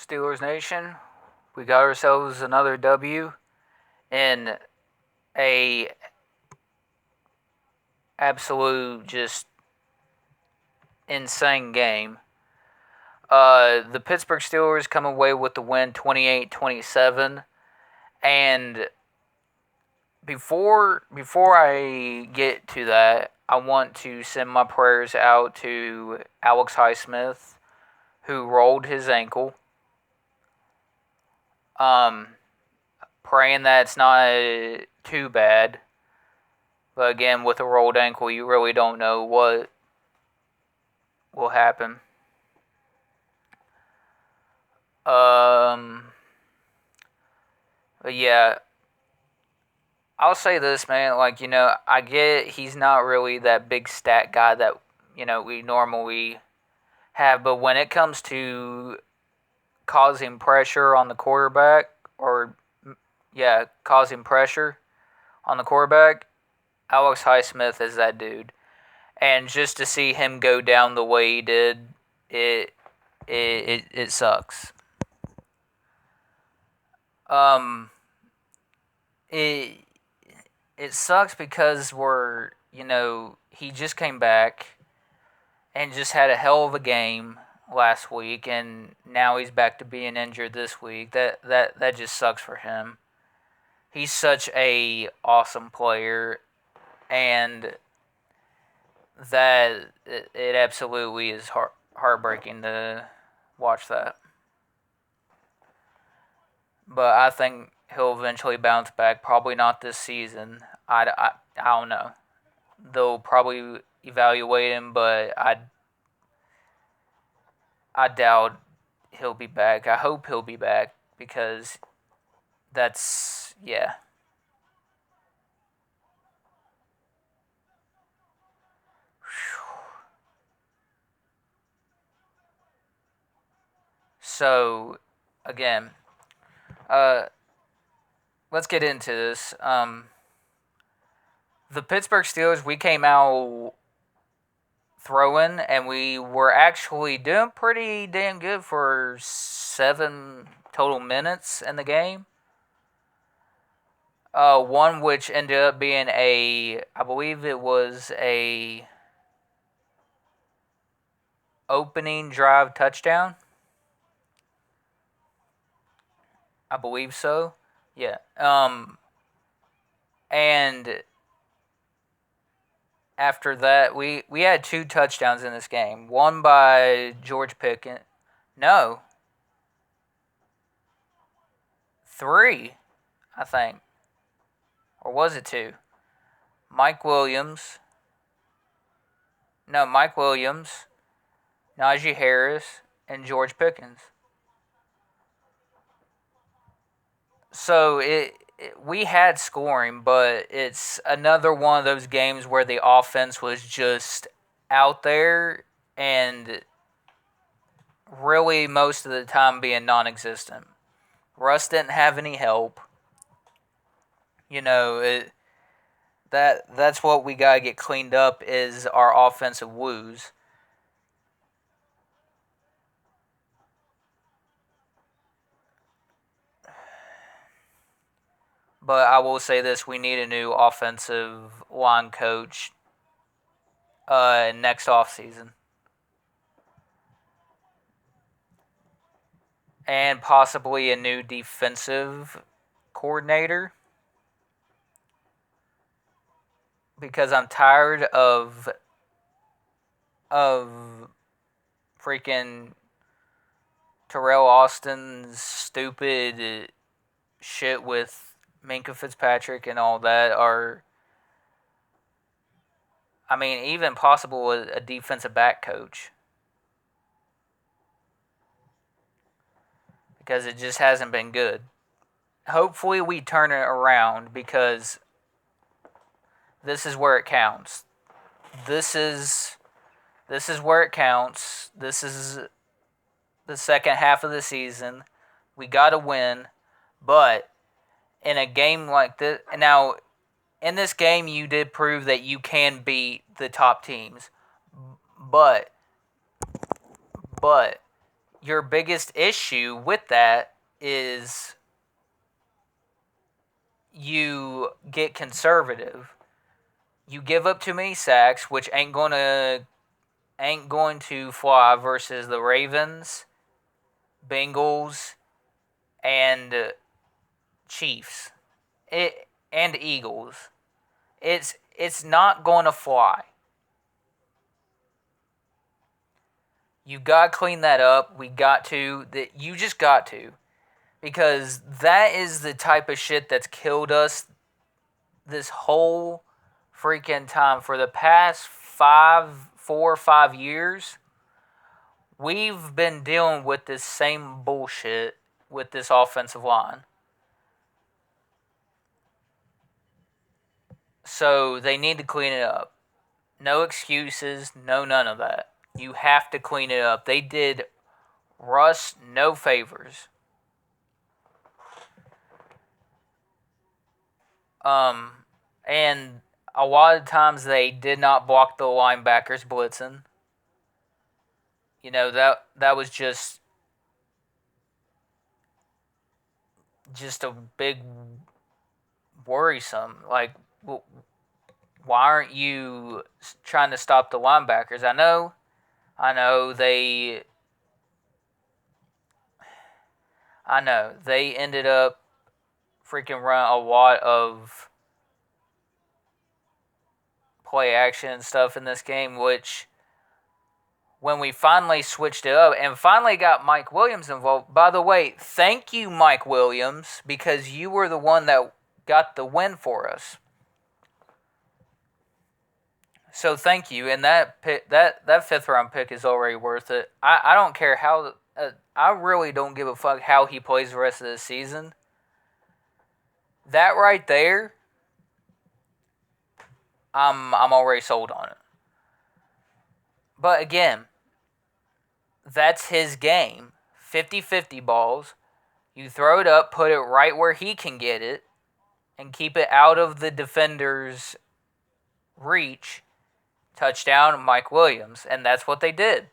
Steelers Nation? We got ourselves another W in a absolute just insane game. The Pittsburgh Steelers come away with the win 28-27. And before I get to that, I want to send my prayers out to Alex Highsmith, who rolled his ankle. Praying that it's not too bad. But again, with a rolled ankle, you really don't know what will happen. But yeah, I'll say this, man. I get he's not really that big stat guy that we normally have, but when it comes to causing pressure on the quarterback, causing pressure on the quarterback, Alex Highsmith is that dude. And just to see him go down the way he did, it sucks. It it sucks because he just came back and just had a hell of a game last week, and now he's back to being injured this week. That just sucks for him. He's such a awesome player, and that it absolutely is heartbreaking to watch that. But I think he'll eventually bounce back. Probably not this season. I don't know. They'll probably evaluate him, but I doubt he'll be back. I hope he'll be back because yeah. So, again, let's get into this. The Pittsburgh Steelers, we came out throwing, and we were actually doing pretty damn good for 7 total minutes in the game. One which ended up being I believe it was a opening drive touchdown. I believe so. Yeah. And after that, we had 2 touchdowns in this game. One by George Pickens. No. 3, I think. Or was it 2? Mike Williams, Najee Harris, and George Pickens. So we had scoring, but it's another one of those games where the offense was just out there and really most of the time being non-existent. Russ didn't have any help. That's what we gotta get cleaned up is our offensive woes. But I will say this: we need a new offensive line coach next offseason. And possibly a new defensive coordinator. Because I'm tired of freaking Terrell Austin's stupid shit with Minkah Fitzpatrick and all that even possible a defensive back coach. Because it just hasn't been good. Hopefully we turn it around because this is where it counts. This is where it counts. This is the second half of the season. We got to win, but in a game like this, now in this game you did prove that you can beat the top teams, but your biggest issue with that is you get conservative. You give up too many sacks, which ain't going to fly versus the Ravens, Bengals, and Chiefs. And Eagles. It's not going to fly. You got to clean that up. We got to. You just got to. Because that is the type of shit that's killed us this whole freaking time. For the past 4 or 5 years, we've been dealing with this same bullshit with this offensive line. So they need to clean it up. No excuses, no none of that. You have to clean it up. They did Russ no favors. And a lot of times they did not block the linebackers blitzing. You know, that was just a big worrisome. Like, why aren't you trying to stop the linebackers? I know they ended up freaking run a lot of play action and stuff in this game, which when we finally switched it up and finally got Mike Williams involved. By the way, thank you, Mike Williams, because you were the one that got the win for us. So thank you, and that pick, that 5th round pick is already worth it. I don't care how. I really don't give a fuck how he plays the rest of the season. That right there, I'm already sold on it. But again, that's his game. 50-50 balls. You throw it up, put it right where he can get it, and keep it out of the defender's reach. Touchdown, Mike Williams. And that's what they did.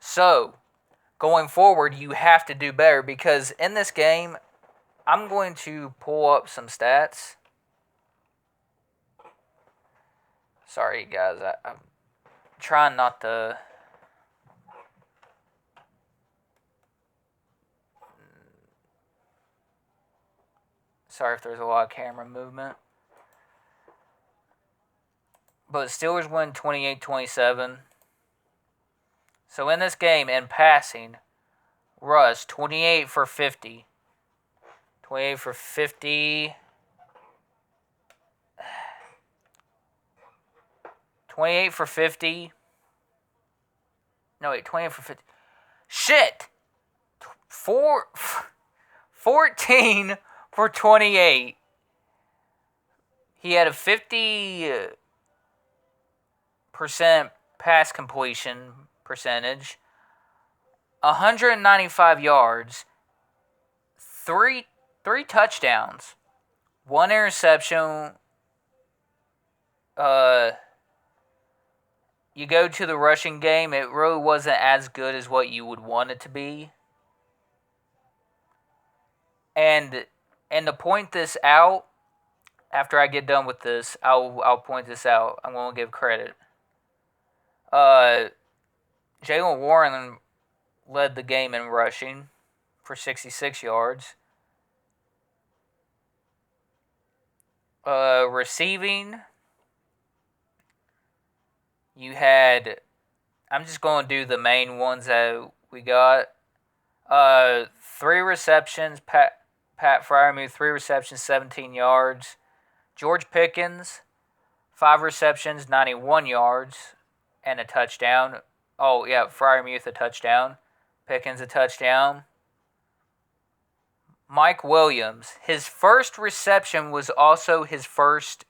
So, going forward, you have to do better, because in this game, I'm going to pull up some stats. Sorry, guys. I'm trying not to... Sorry if there's a lot of camera movement. But Steelers win 28-27. So in this game, in passing, Russ, 28 for 50. 28 for 50. 28 for 50. No, wait, 28 for 50. Shit! 14 for 28. He had a 50% pass completion percentage, 195 yards, three touchdowns, 1 interception. You go to the rushing game, it really wasn't as good as what you would want it to be. And to point this out, after I get done with this, I'll point this out. I'm going to give credit. Jaylen Warren led the game in rushing for 66 yards. Receiving, you had... I'm just going to do the main ones that we got. 3 receptions. Pat Freiermuth, 3 receptions, 17 yards. George Pickens, 5 receptions, 91 yards, and a touchdown. Oh, yeah, Freiermuth a touchdown. Pickens a touchdown. Mike Williams, his first reception was also his first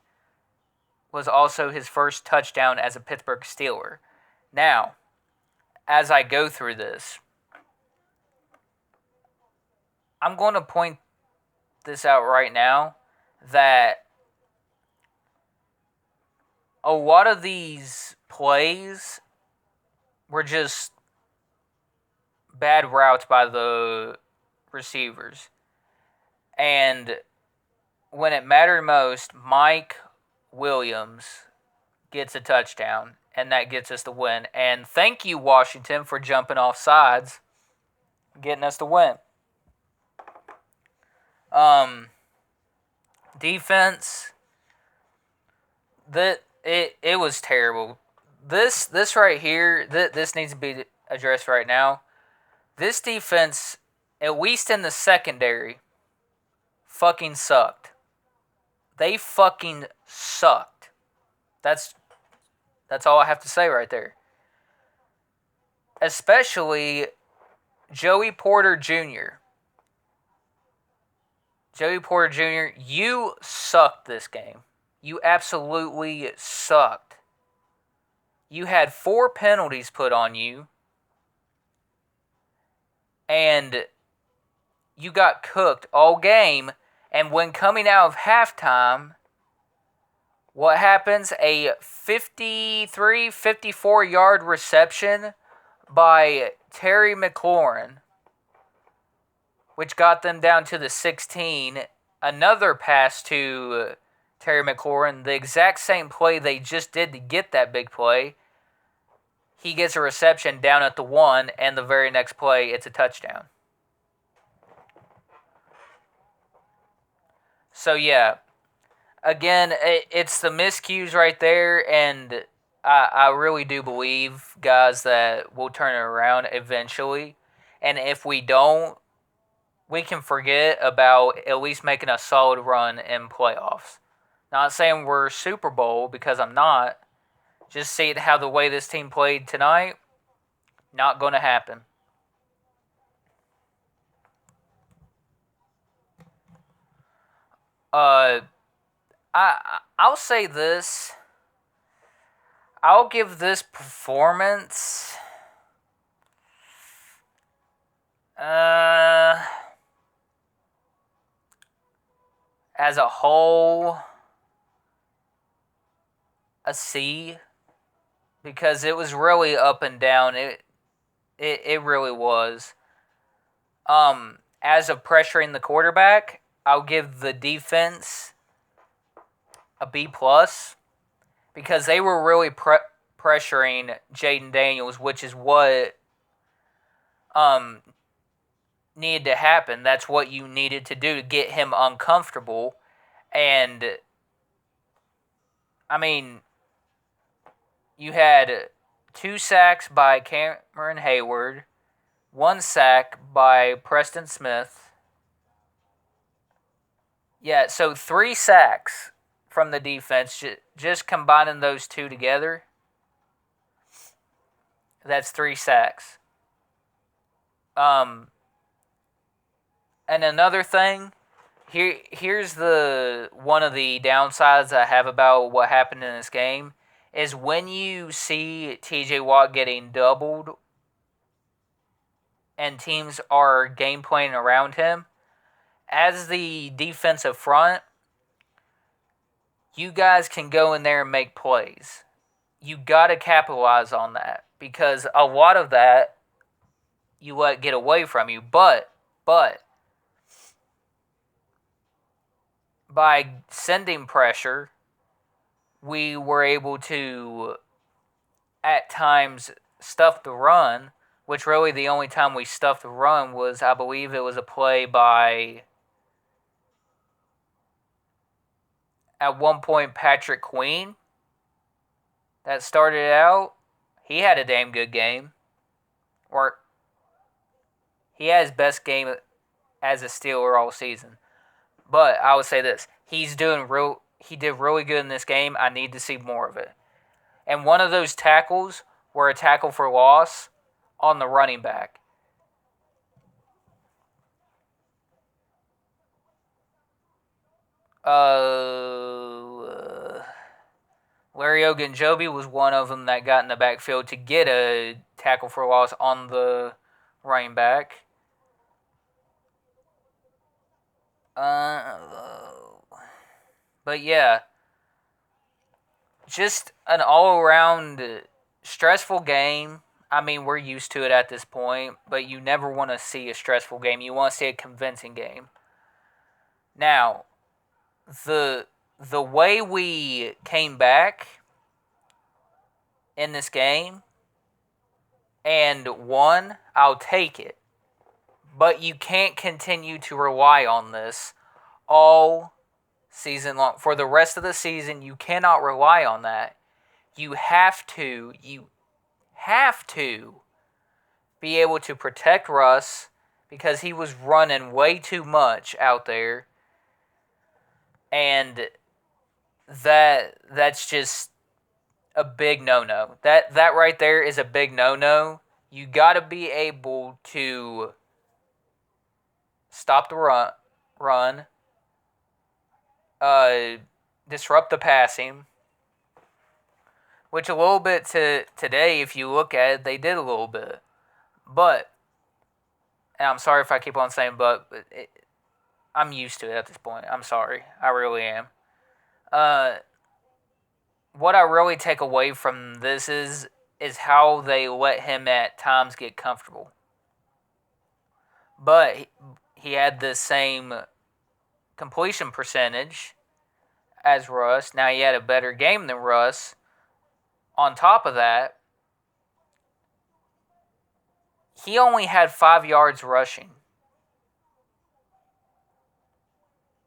touchdown as a Pittsburgh Steeler. Now, as I go through this, I'm going to point this out right now that a lot of these plays were just bad routes by the receivers. And when it mattered most, Mike Williams gets a touchdown, and that gets us the win. And thank you, Washington, for jumping off sides, getting us the win. Defense, it was terrible. This right here, this needs to be addressed right now. This defense, at least in the secondary, fucking sucked. They fucking sucked. That's all I have to say right there. Especially Joey Porter Jr. Joey Porter Jr., you sucked this game. You absolutely sucked. You had 4 penalties put on you, and you got cooked all game. And when coming out of halftime, what happens? A 53, 54-yard reception by Terry McLaurin, which got them down to the 16. Another pass to Terry McLaurin, the exact same play they just did to get that big play. He gets a reception down at the 1, and the very next play, it's a touchdown. So, yeah. Again, it's the miscues right there, and I really do believe, guys, that we'll turn it around eventually. And if we don't, we can forget about at least making a solid run in playoffs. Not saying we're Super Bowl, because I'm not. Just see it how the way this team played tonight, not going to happen. I'll say this. I'll give this performance as a whole a C, because it was really up and down. It really was. As of pressuring the quarterback, I'll give the defense a B plus, because they were really pressuring Jaden Daniels, which is what needed to happen. That's what you needed to do to get him uncomfortable. And I mean, you had 2 sacks by Cameron Hayward, 1 sack by Preston Smith. Yeah, so 3 sacks from the defense. Just combining those 2 together, that's 3 sacks. And another thing, here's the one of the downsides I have about what happened in this game, is when you see TJ Watt getting doubled and teams are game playing around him, as the defensive front, you guys can go in there and make plays. You got to capitalize on that, because a lot of that you let get away from you. But by sending pressure, we were able to, at times, stuff the run, which really the only time we stuffed the run was, I believe it was a play by, at one point, Patrick Queen that started out. He had a damn good game. Or he had his best game as a Steeler all season. But I would say this. He did really good in this game. I need to see more of it. And one of those tackles were a tackle for loss on the running back. Larry Ogunjobi was one of them that got in the backfield to get a tackle for loss on the running back. But yeah, just an all-around stressful game. I mean, we're used to it at this point, but you never want to see a stressful game. You want to see a convincing game. Now, the way we came back in this game and won, I'll take it. But you can't continue to rely on this all season long. For the rest of the season, you cannot rely on that. You have to be able to protect Russ because he was running way too much out there. And that's just a big no-no. That right there is a big no-no. You got to be able to stop the run, disrupt the passing, which a little bit today, if you look at it, they did a little bit. But, and I'm sorry if I keep on saying but I'm used to it at this point. I'm sorry. I really am. What I really take away from this is how they let him at times get comfortable. But he had the same completion percentage as Russ. Now he had a better game than Russ. On top of that, he only had 5 yards rushing.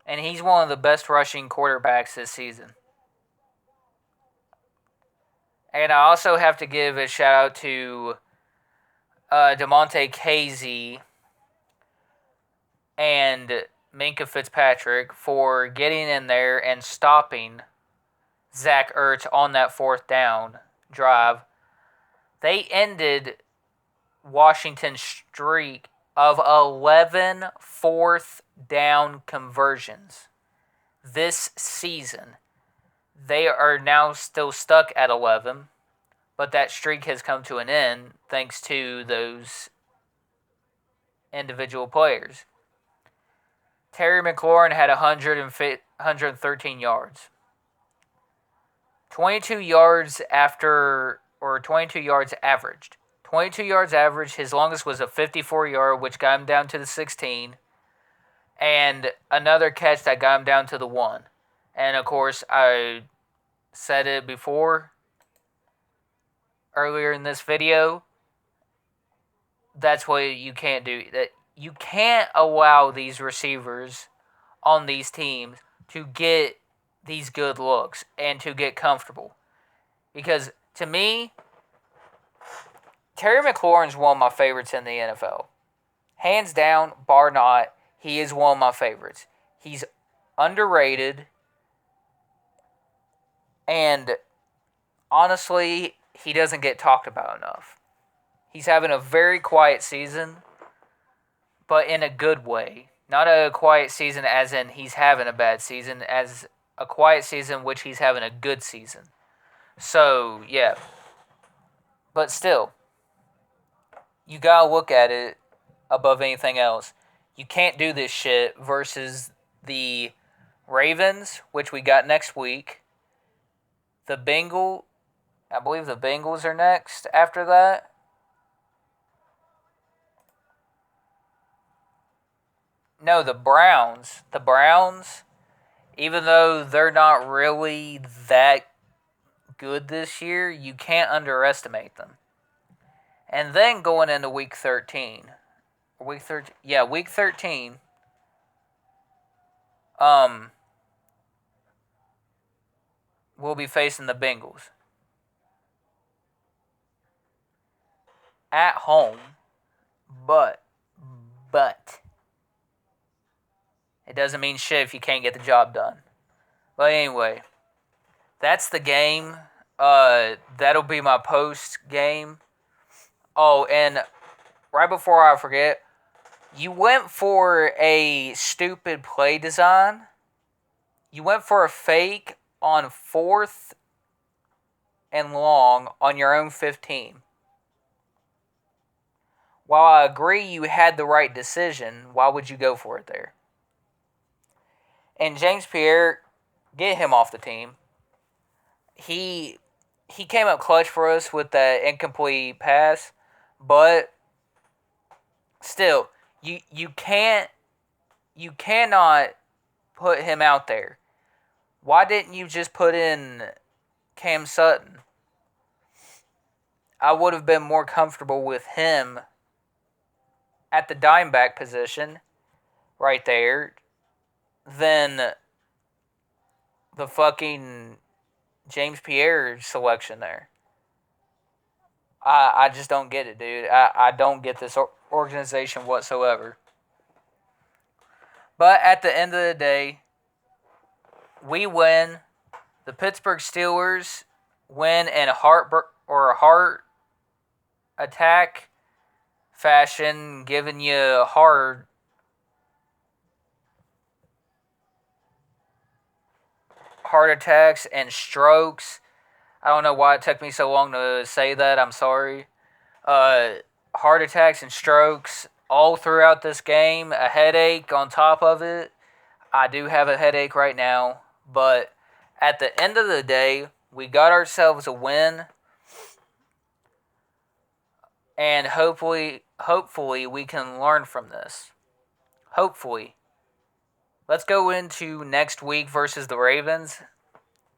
And he's one of the best rushing quarterbacks this season. And I also have to give a shout out to DeMonte Casey and Minkah Fitzpatrick for getting in there and stopping Zach Ertz on that 4th down drive. They ended Washington's streak of 11 4th down conversions this season. They are now still stuck at 11, but that streak has come to an end thanks to those individual players. Terry McLaurin had 113 yards. 22 yards averaged. 22 yards average. His longest was a 54-yard, which got him down to the 16. And another catch that got him down to the 1. And, of course, I said it before, earlier in this video, that's what you can't do. That you can't allow these receivers on these teams to get these good looks and to get comfortable. Because, to me, Terry McLaurin's one of my favorites in the NFL. Hands down, bar not, he is one of my favorites. He's underrated. And honestly, he doesn't get talked about enough. He's having a very quiet season, but in a good way. Not a quiet season as in he's having a bad season, as a quiet season which he's having a good season. So, yeah. But still, you gotta look at it above anything else. You can't do this shit versus the Ravens, which we got next week. I believe the Bengals are next after that. No, the Browns. The Browns, even though they're not really that good this year, you can't underestimate them. And then going into Week 13. Week 13. We'll be facing the Bengals. At home. But. It doesn't mean shit if you can't get the job done. But anyway. That's the game. That'll be my post game. Oh, and right before I forget, you went for a stupid play design. You went for a fake on 4th and long on your own 15. While I agree you had the right decision, why would you go for it there? And James Pierre, get him off the team. He he came up clutch for us with that incomplete pass, but still, you cannot put him out there. Why didn't you just put in Cam Sutton? I would have been more comfortable with him at the dime back position right there than the fucking James Pierre selection there. I just don't get it, dude. I don't get this organization whatsoever. But at the end of the day, we win. The Pittsburgh Steelers win in a heart attack fashion, giving you heart attacks and strokes. I don't know why it took me so long to say that. I'm sorry. Heart attacks and strokes all throughout this game. A headache on top of it. I do have a headache right now. But at the end of the day, we got ourselves a win. And hopefully we can learn from this. Hopefully. Let's go into next week versus the Ravens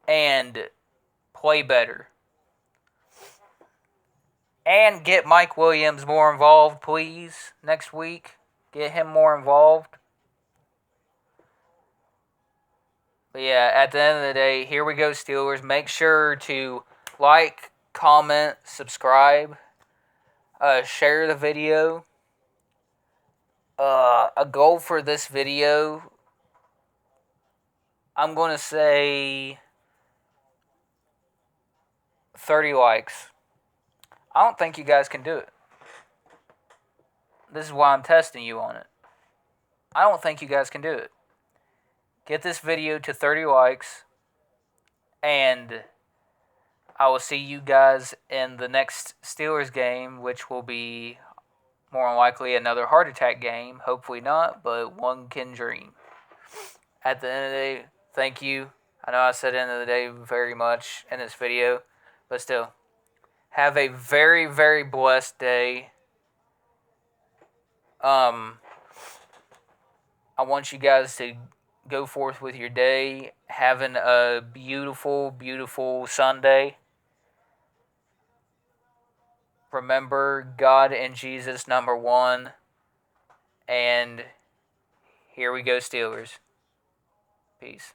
and play better. And get Mike Williams more involved, please, next week. Get him more involved. But yeah, at the end of the day, here we go, Steelers. Make sure to like, comment, subscribe, share the video. A goal for this video, I'm going to say 30 likes. I don't think you guys can do it. This is why I'm testing you on it. I don't think you guys can do it. Get this video to 30 likes, and I will see you guys in the next Steelers game, which will be more than likely another heart attack game. Hopefully not, but one can dream. At the end of the day, thank you. I know I said end of the day very much in this video, but still. Have a very, very blessed day. I want you guys to go forth with your day, having a beautiful, beautiful Sunday. Remember God and Jesus number one. And here we go, Steelers. Peace.